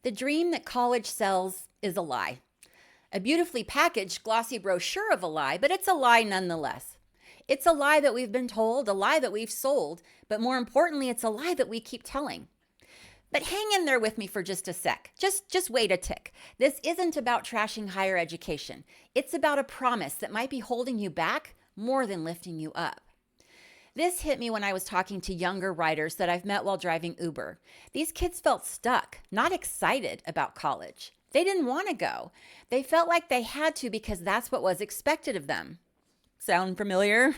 The dream that college sells is a lie. A beautifully packaged, glossy brochure of a lie, but it's a lie nonetheless. It's a lie that we've been told, a lie that we've sold, but more importantly, it's a lie that we keep telling. But hang in there with me for just a sec. Just wait a tick. This isn't about trashing higher education. It's about a promise that might be holding you back more than lifting you up. This hit me when I was talking to younger writers that I've met while driving Uber. These kids felt stuck, not excited about college. They didn't want to go. They felt like they had to because that's what was expected of them. Sound familiar?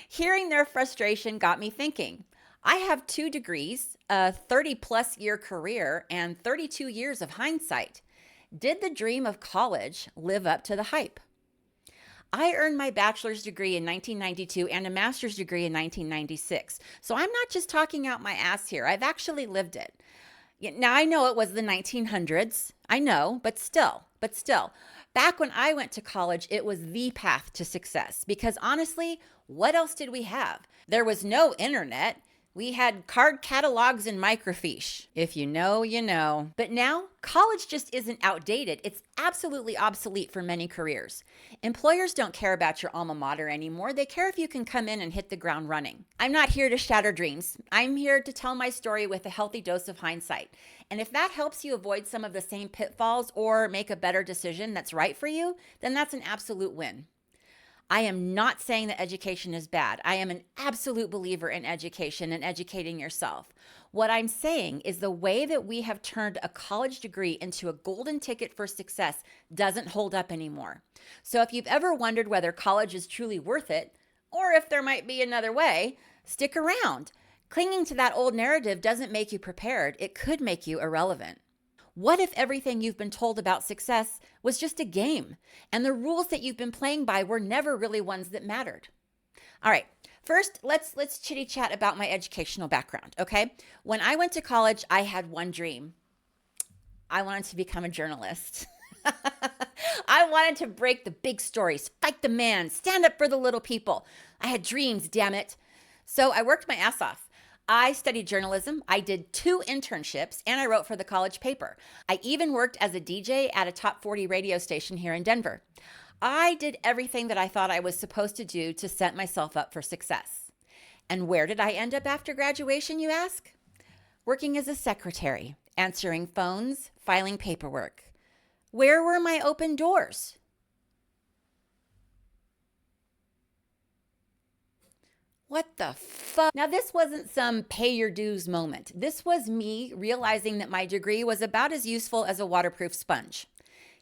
Hearing their frustration got me thinking. I have 2 degrees, a 30-plus year career, and 32 years of hindsight. Did the dream of college live up to the hype? I earned my bachelor's degree in 1992 and a master's degree in 1996. So I'm not just talking out my ass here. I've actually lived it. Now, I know it was the 1900s. I know, but still. Back when I went to college, it was the path to success because honestly, what else did we have? There was no internet. We had card catalogs and microfiche. If you know, you know. But now, college just isn't outdated. It's absolutely obsolete for many careers. Employers don't care about your alma mater anymore. They care if you can come in and hit the ground running. I'm not here to shatter dreams. I'm here to tell my story with a healthy dose of hindsight. And if that helps you avoid some of the same pitfalls or make a better decision that's right for you, then that's an absolute win. I am not saying that education is bad. I am an absolute believer in education and educating yourself. What I'm saying is the way that we have turned a college degree into a golden ticket for success doesn't hold up anymore. So if you've ever wondered whether college is truly worth it, or if there might be another way, stick around. Clinging to that old narrative doesn't make you prepared. It could make you irrelevant. What if everything you've been told about success was just a game and the rules that you've been playing by were never really ones that mattered? All right, first, let's chitty chat about my educational background, okay? When I went to college, I had one dream. I wanted to become a journalist. I wanted to break the big stories, fight the man, stand up for the little people. I had dreams, damn it. So I worked my ass off. I studied journalism, I did 2 internships, and I wrote for the college paper. I even worked as a DJ at a top 40 radio station here in Denver. I did everything that I thought I was supposed to do to set myself up for success. And where did I end up after graduation, you ask? Working as a secretary, answering phones, filing paperwork. Where were my open doors? What the fuck? Now, this wasn't some pay your dues moment. This was me realizing that my degree was about as useful as a waterproof sponge.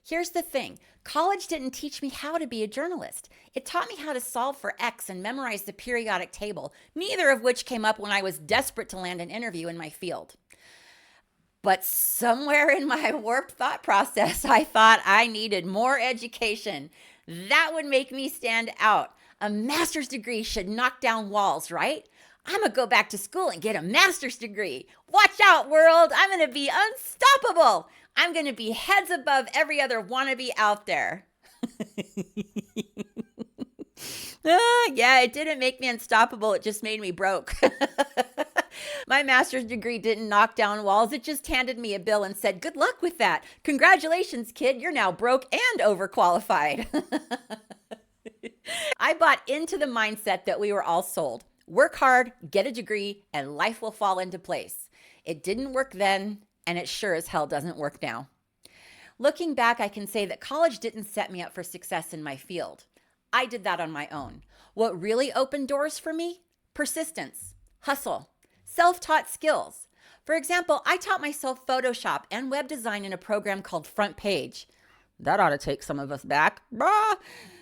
Here's the thing. College didn't teach me how to be a journalist. It taught me how to solve for X and memorize the periodic table, neither of which came up when I was desperate to land an interview in my field. But somewhere in my warped thought process, I thought I needed more education. That would make me stand out. A master's degree should knock down walls, right? I'm gonna go back to school and get a master's degree. Watch out, world. I'm gonna be unstoppable. I'm gonna be heads above every other wannabe out there. Yeah, it didn't make me unstoppable. It just made me broke. My master's degree didn't knock down walls. It just handed me a bill and said, good luck with that. Congratulations, kid. You're now broke and overqualified. I bought into the mindset that we were all sold. Work hard, get a degree, and life will fall into place. It didn't work then, and it sure as hell doesn't work now. Looking back, I can say that college didn't set me up for success in my field. I did that on my own. What really opened doors for me? Persistence, hustle, self-taught skills. For example, I taught myself Photoshop and web design in a program called Front Page. That ought to take some of us back. Bah!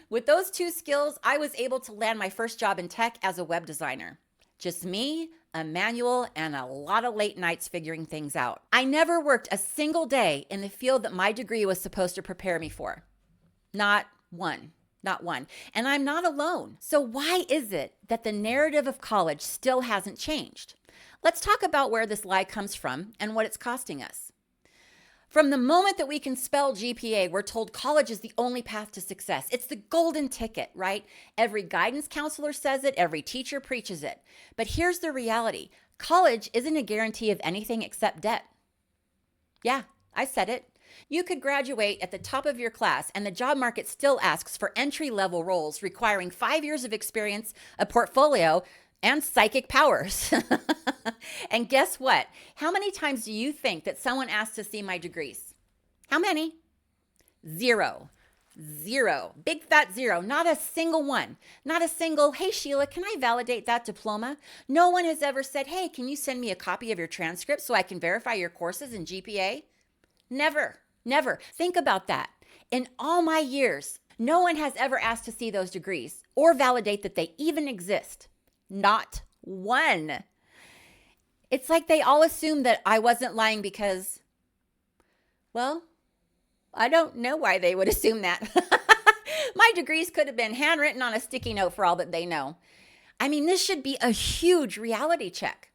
With those 2 skills, I was able to land my first job in tech as a web designer. Just me, a manual, and a lot of late nights figuring things out. I never worked a single day in the field that my degree was supposed to prepare me for. Not one. And I'm not alone. So why is it that the narrative of college still hasn't changed? Let's talk about where this lie comes from and what it's costing us. From the moment that we can spell GPA, we're told college is the only path to success. It's the golden ticket, right? Every guidance counselor says it, every teacher preaches it. But here's the reality. College isn't a guarantee of anything except debt. Yeah, I said it. You could graduate at the top of your class, and the job market still asks for entry-level roles requiring 5 years of experience, a portfolio, and psychic powers. And guess what? How many times do you think that someone asked to see my degrees? How many? Zero. Zero. Big fat zero. Not a single one. Not a single, hey, Sheila, can I validate that diploma? No one has ever said, hey, can you send me a copy of your transcript so I can verify your courses and GPA? Never. Never. Think about that. In all my years, no one has ever asked to see those degrees or validate that they even exist. Not one. It's like they all assume that I wasn't lying because, well, I don't know why they would assume that. My degrees could have been handwritten on a sticky note for all that they know. I mean, this should be a huge reality check.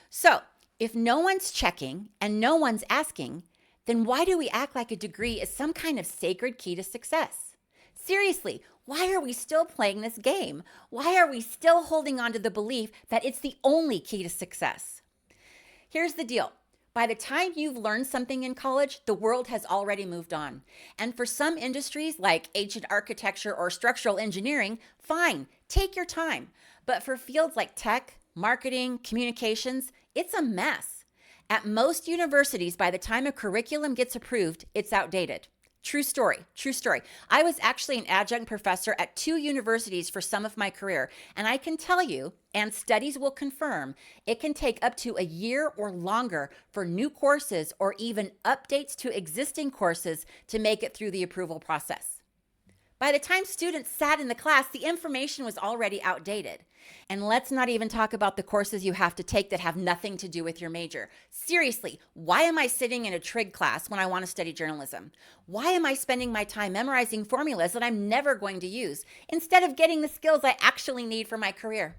So, if no one's checking and no one's asking, then why do we act like a degree is some kind of sacred key to success? Seriously, why are we still playing this game? Why are we still holding on to the belief that it's the only key to success? Here's the deal. By the time you've learned something in college, the world has already moved on. And for some industries like ancient architecture or structural engineering, fine, take your time. But for fields like tech, marketing, communications, it's a mess. At most universities, by the time a curriculum gets approved, it's outdated. True story, true story. I was actually an adjunct professor at 2 universities for some of my career, and I can tell you, and studies will confirm, it can take up to a year or longer for new courses or even updates to existing courses to make it through the approval process. By the time students sat in the class, the information was already outdated. And let's not even talk about the courses you have to take that have nothing to do with your major. Seriously, why am I sitting in a trig class when I want to study journalism? Why am I spending my time memorizing formulas that I'm never going to use instead of getting the skills I actually need for my career?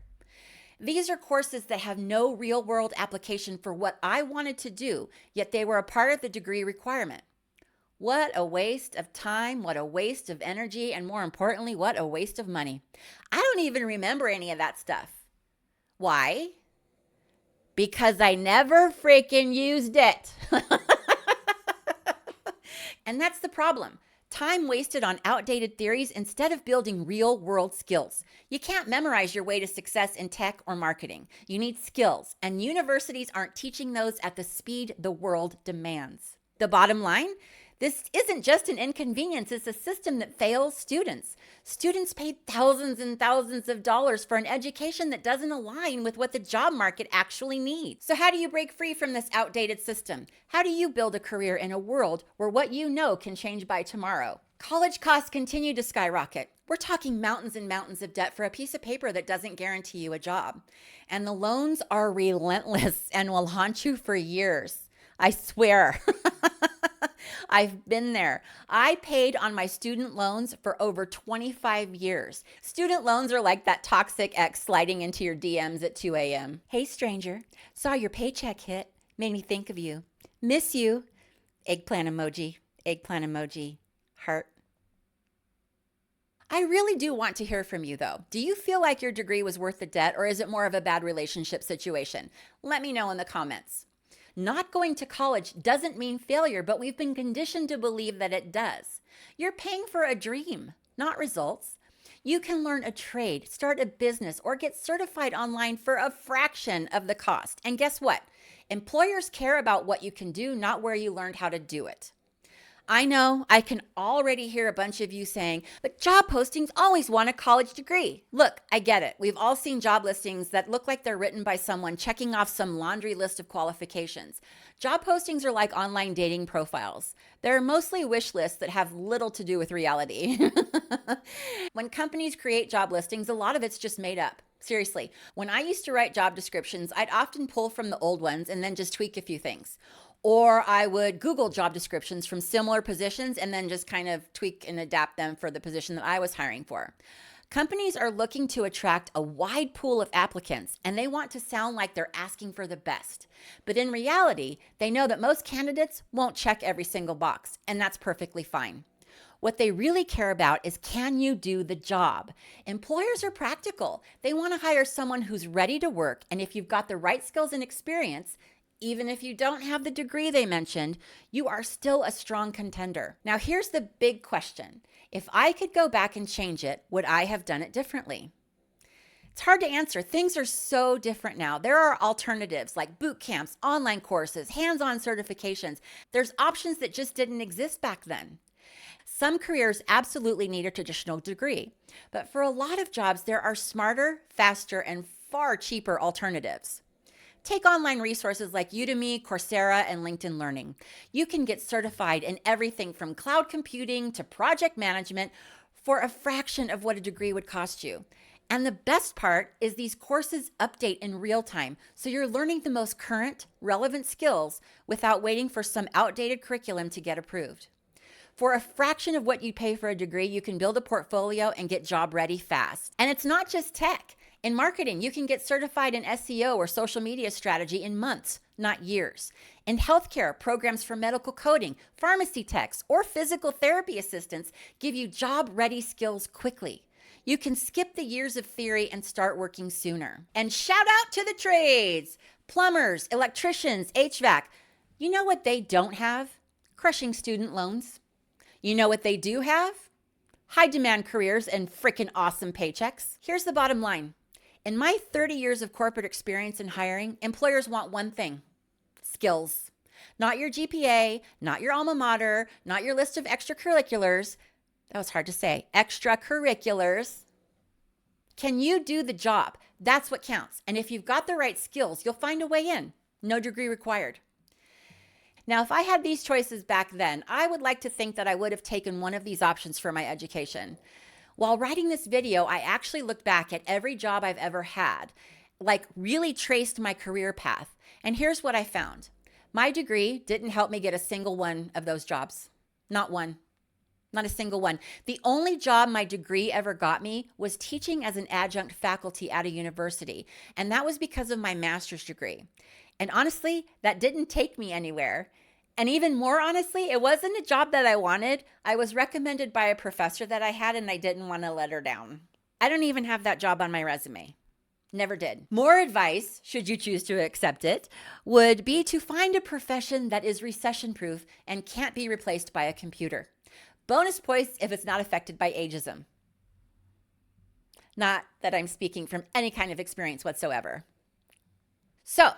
These are courses that have no real-world application for what I wanted to do, yet they were a part of the degree requirement. What a waste of time, what a waste of energy, and more importantly, what a waste of money. I don't even remember any of that stuff. Why? Because I never freaking used it. And that's the problem. Time wasted on outdated theories instead of building real-world skills. You can't memorize your way to success in tech or marketing. You need skills, and universities aren't teaching those at the speed the world demands. The bottom line? This isn't just an inconvenience, it's a system that fails students. Students paid thousands and thousands of dollars for an education that doesn't align with what the job market actually needs. So how do you break free from this outdated system? How do you build a career in a world where what you know can change by tomorrow? College costs continue to skyrocket. We're talking mountains and mountains of debt for a piece of paper that doesn't guarantee you a job. And the loans are relentless and will haunt you for years. I swear. I've been there. I paid on my student loans for over 25 years. Student loans are like that toxic ex sliding into your DMs at 2 a.m. Hey, stranger, saw your paycheck hit. Made me think of you. Miss you. Eggplant emoji, heart. I really do want to hear from you, though. Do you feel like your degree was worth the debt, or is it more of a bad relationship situation? Let me know in the comments. Not going to college doesn't mean failure, but we've been conditioned to believe that it does. You're paying for a dream, not results. You can learn a trade, start a business, or get certified online for a fraction of the cost. And guess what? Employers care about what you can do, not where you learned how to do it. I know, I can already hear a bunch of you saying, but job postings always want a college degree. Look, I get it. We've all seen job listings that look like they're written by someone checking off some laundry list of qualifications. Job postings are like online dating profiles. They're mostly wish lists that have little to do with reality. When companies create job listings, a lot of it's just made up. Seriously, when I used to write job descriptions, I'd often pull from the old ones and then just tweak a few things. Or I would Google job descriptions from similar positions and then just kind of tweak and adapt them for the position that I was hiring for. Companies are looking to attract a wide pool of applicants, and they want to sound like they're asking for the best. But in reality, they know that most candidates won't check every single box, and that's perfectly fine. What they really care about is, can you do the job? Employers are practical. They want to hire someone who's ready to work, and if you've got the right skills and experience, Even if you don't have the degree they mentioned, you are still a strong contender. Now, here's the big question. If I could go back and change it, would I have done it differently? It's hard to answer. Things are so different now. There are alternatives like boot camps, online courses, hands-on certifications. There's options that just didn't exist back then. Some careers absolutely need a traditional degree, but for a lot of jobs, there are smarter, faster, and far cheaper alternatives. Take online resources like Udemy, Coursera, and LinkedIn Learning. You can get certified in everything from cloud computing to project management for a fraction of what a degree would cost you. And the best part is these courses update in real time, so you're learning the most current, relevant skills without waiting for some outdated curriculum to get approved. For a fraction of what you pay for a degree, you can build a portfolio and get job ready fast. And it's not just tech. In marketing, you can get certified in SEO or social media strategy in months, not years. In healthcare, programs for medical coding, pharmacy techs, or physical therapy assistants give you job-ready skills quickly. You can skip the years of theory and start working sooner. And shout out to the trades, plumbers, electricians, HVAC. You know what they don't have? Crushing student loans. You know what they do have? High demand careers and freaking awesome paychecks. Here's the bottom line. In my 30 years of corporate experience in hiring, employers want one thing: skills. Not your GPA, not your alma mater, not your list of extracurriculars. That was hard to say. Extracurriculars. Can you do the job? That's what counts. And if you've got the right skills, you'll find a way in. No degree required. Now, if I had these choices back then, I would like to think that I would have taken one of these options for my education. While writing this video, I actually looked back at every job I've ever had, like really traced my career path. And here's what I found. My degree didn't help me get a single one of those jobs. Not one. Not a single one. The only job my degree ever got me was teaching as an adjunct faculty at a university, and that was because of my master's degree. And honestly, that didn't take me anywhere. And even more honestly, it wasn't a job that I wanted. I was recommended by a professor that I had, and I didn't want to let her down. I don't even have that job on my resume. Never did. More advice, should you choose to accept it, would be to find a profession that is recession-proof and can't be replaced by a computer. Bonus points if it's not affected by ageism. Not that I'm speaking from any kind of experience whatsoever. So,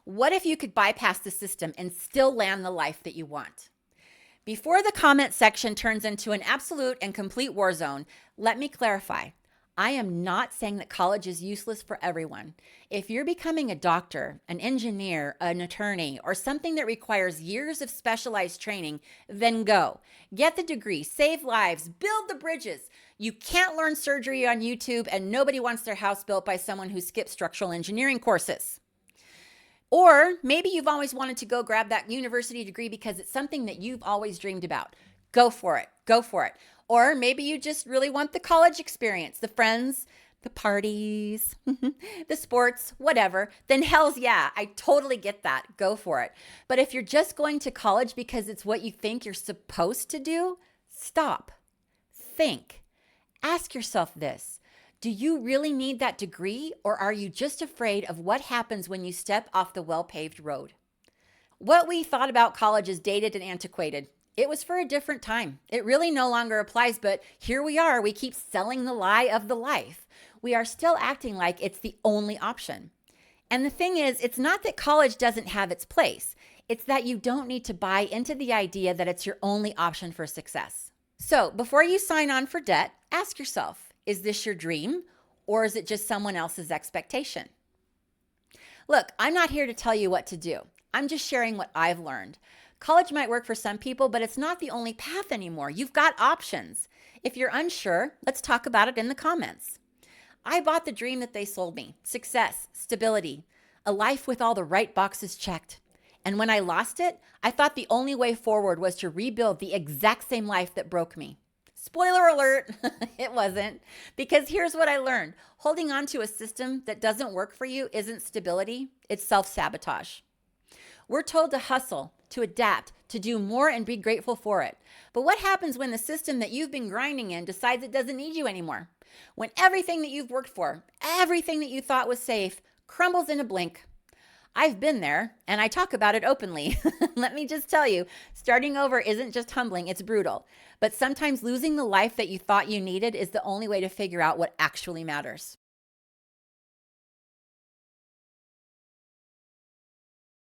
what if you could bypass the system and still land the life that you want? Before the comment section turns into an absolute and complete war zone, let me clarify. I am not saying that college is useless for everyone. If you're becoming a doctor, an engineer, an attorney, or something that requires years of specialized training, then go. Get the degree, save lives, build the bridges. You can't learn surgery on YouTube, and nobody wants their house built by someone who skipped structural engineering courses. Or maybe you've always wanted to go grab that university degree because it's something that you've always dreamed about. Go for it. Go for it. Or maybe you just really want the college experience, the friends, the parties, the sports, whatever. Then hell's yeah, I totally get that. Go for it. But if you're just going to college because it's what you think you're supposed to do, stop. Think. Ask yourself this. Do you really need that degree, or are you just afraid of what happens when you step off the well-paved road? What we thought about college is dated and antiquated. It was for a different time. It really no longer applies, but here we are. We keep selling the lie of the life. We are still acting like it's the only option. And the thing is, it's not that college doesn't have its place. It's that you don't need to buy into the idea that it's your only option for success. So before you sign on for debt, ask yourself, is this your dream, or is it just someone else's expectation? Look, I'm not here to tell you what to do. I'm just sharing what I've learned. College might work for some people, but it's not the only path anymore. You've got options. If you're unsure, let's talk about it in the comments. I bought the dream that they sold me: success, stability, a life with all the right boxes checked. And when I lost it, I thought the only way forward was to rebuild the exact same life that broke me. Spoiler alert, it wasn't. Because here's what I learned. Holding on to a system that doesn't work for you isn't stability, it's self-sabotage. We're told to hustle, to adapt, to do more and be grateful for it. But what happens when the system that you've been grinding in decides it doesn't need you anymore? When everything that you've worked for, everything that you thought was safe, crumbles in a blink. I've been there and I talk about it openly. Let me just tell you, starting over isn't just humbling, it's brutal. But sometimes losing the life that you thought you needed is the only way to figure out what actually matters.